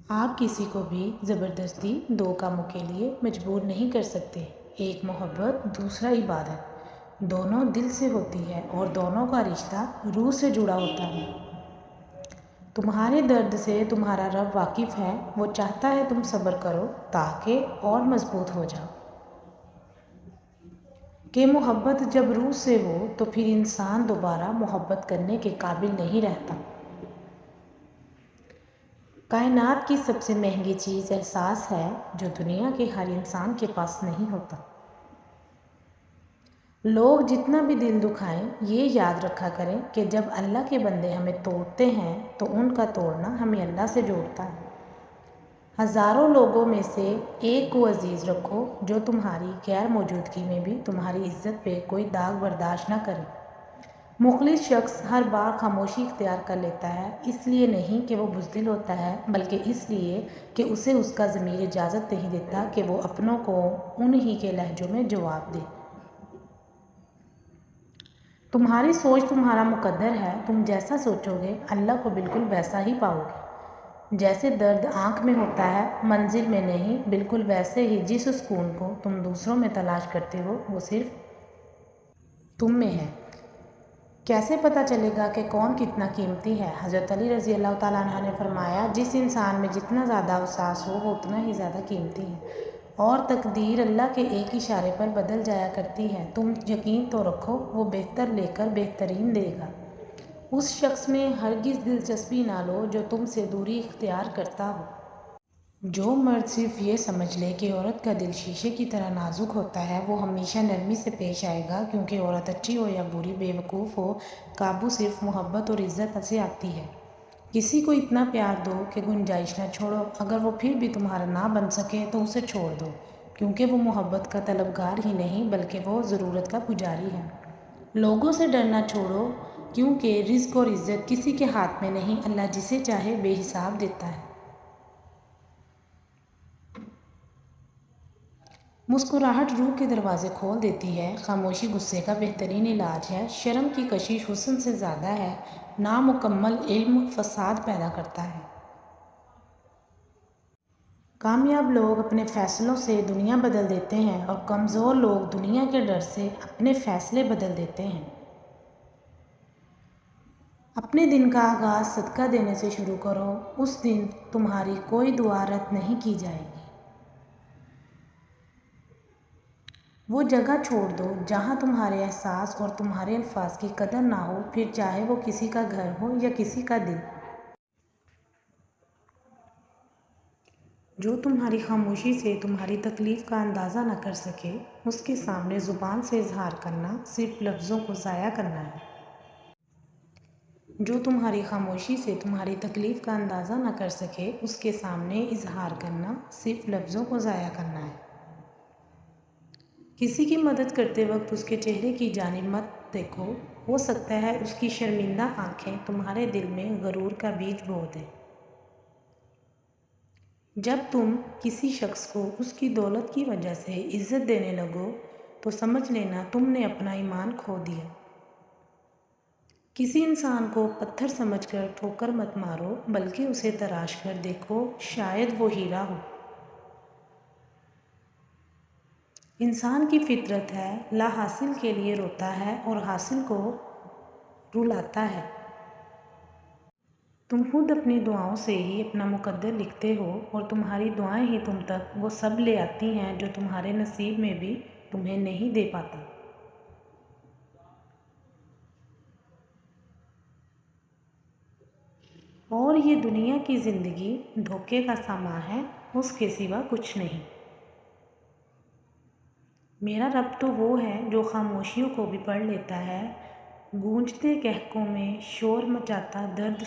आप किसी को भी ज़बरदस्ती दो कामों के लिए मजबूर नहीं कर सकते। एक मोहब्बत, दूसरा इबादत। दोनों दिल से होती है और दोनों का रिश्ता रूह से जुड़ा होता है। तुम्हारे दर्द से तुम्हारा रब वाकिफ़ है। वो चाहता है तुम सब्र करो ताकि और मजबूत हो जाओ। कि मोहब्बत जब रूह से हो तो फिर इंसान दोबारा मोहब्बत करने के काबिल नहीं रहता। कायनात की सबसे महंगी चीज़ एहसास है जो दुनिया के हर इंसान के पास नहीं होता। लोग जितना भी दिल दुखाएं, ये याद रखा करें कि जब अल्लाह के बंदे हमें तोड़ते हैं तो उनका तोड़ना हमें अल्लाह से जोड़ता है। हज़ारों लोगों में से एक को अजीज़ रखो जो तुम्हारी गैर मौजूदगी में भी तुम्हारी इज्जत पे कोई दाग बर्दाश्त ना करे। मुखलिस शख्स हर बार खामोशी इख्तियार कर लेता है, इसलिए नहीं कि वो बुज़दिल होता है, बल्कि इसलिए कि उसे उसका ज़मीर इजाज़त नहीं देता कि वो अपनों को उन्हीं के लहजों में जवाब दे। तुम्हारी सोच तुम्हारा मुकद्दर है। तुम जैसा सोचोगे अल्लाह को बिल्कुल वैसा ही पाओगे। जैसे दर्द आँख में होता है, मंजिल में नहीं, बिल्कुल वैसे ही जिस सुकून को तुम दूसरों में तलाश करते हो वो सिर्फ तुम में है। कैसे पता चलेगा कि कौन कितना कीमती है? हज़रत अली रज़ी अल्लाह ताला अन्हु ने फरमाया, जिस इंसान में जितना ज़्यादा एहसास हो वो उतना ही ज़्यादा कीमती है और तकदीर अल्लाह के एक इशारे पर बदल जाया करती है। तुम यकीन तो रखो वो बेहतर लेकर बेहतरीन देगा। उस शख्स में हरगिज़ दिलचस्पी ना लो जो तुमसे दूरी इख्तियार करता हो। जो मर्द सिर्फ ये समझ ले कि औरत का दिल शीशे की तरह नाजुक होता है, वो हमेशा नरमी से पेश आएगा, क्योंकि औरत अच्छी हो या बुरी, बेवकूफ़ हो, काबू सिर्फ मोहब्बत और इज़्ज़त से आती है। किसी को इतना प्यार दो कि गुंजाइश ना छोड़ो। अगर वो फिर भी तुम्हारा ना बन सके तो उसे छोड़ दो, क्योंकि वो मोहब्बत का तलबगार ही नहीं बल्कि वो ज़रूरत का पुजारी है। लोगों से डरना छोड़ो, क्योंकि रिज़्क और इज़्ज़त किसी के हाथ में नहीं, अल्लाह जिसे चाहे बेहिसाब देता है। मुस्कुराहट रूह के दरवाज़े खोल देती है। खामोशी गुस्से का बेहतरीन इलाज है। शर्म की कशिश हुस्न से ज़्यादा है। नामुकम्मल इल्म फसाद पैदा करता है। कामयाब लोग अपने फ़ैसलों से दुनिया बदल देते हैं और कमज़ोर लोग दुनिया के डर से अपने फ़ैसले बदल देते हैं। अपने दिन का आगाज़ सदका देने से शुरू करो। उस दिन तुम्हारी कोई दुआ रद्द नहीं की जाएगी। वो जगह छोड़ दो जहाँ तुम्हारे एहसास और तुम्हारे अल्फाज की कदर ना हो, फिर चाहे वो किसी का घर हो या किसी का दिल। जो तुम्हारी खामोशी से तुम्हारी तकलीफ़ का अंदाज़ा न कर सके, उसके सामने ज़ुबान से इजहार करना सिर्फ लफ्ज़ों को ज़ाया करना है। जो तुम्हारी खामोशी से तुम्हारी तकलीफ़ का अंदाज़ा न कर सके, उसके सामने इजहार करना सिर्फ लफ्ज़ों को ज़ाया करना है। किसी की मदद करते वक्त उसके चेहरे की जानिब मत देखो। हो सकता है उसकी शर्मिंदा आंखें तुम्हारे दिल में गरूर का बीज बो दें। जब तुम किसी शख्स को उसकी दौलत की वजह से इज्जत देने लगो तो समझ लेना तुमने अपना ईमान खो दिया। किसी इंसान को पत्थर समझकर ठोकर मत मारो, बल्कि उसे तराश कर देखो, शायद वो हीरा हो। इंसान की फितरत है, ला हासिल के लिए रोता है और हासिल को रुलाता है। तुम खुद अपनी दुआओं से ही अपना मुकद्दर लिखते हो और तुम्हारी दुआएं ही तुम तक वो सब ले आती हैं जो तुम्हारे नसीब में भी तुम्हें नहीं दे पाता। और ये दुनिया की ज़िंदगी धोखे का सामान है, उसके सिवा कुछ नहीं। मेरा रब तो वो है जो खामोशियों को भी पढ़ लेता है, गूंजते कहकों में शोर मचाता दर्द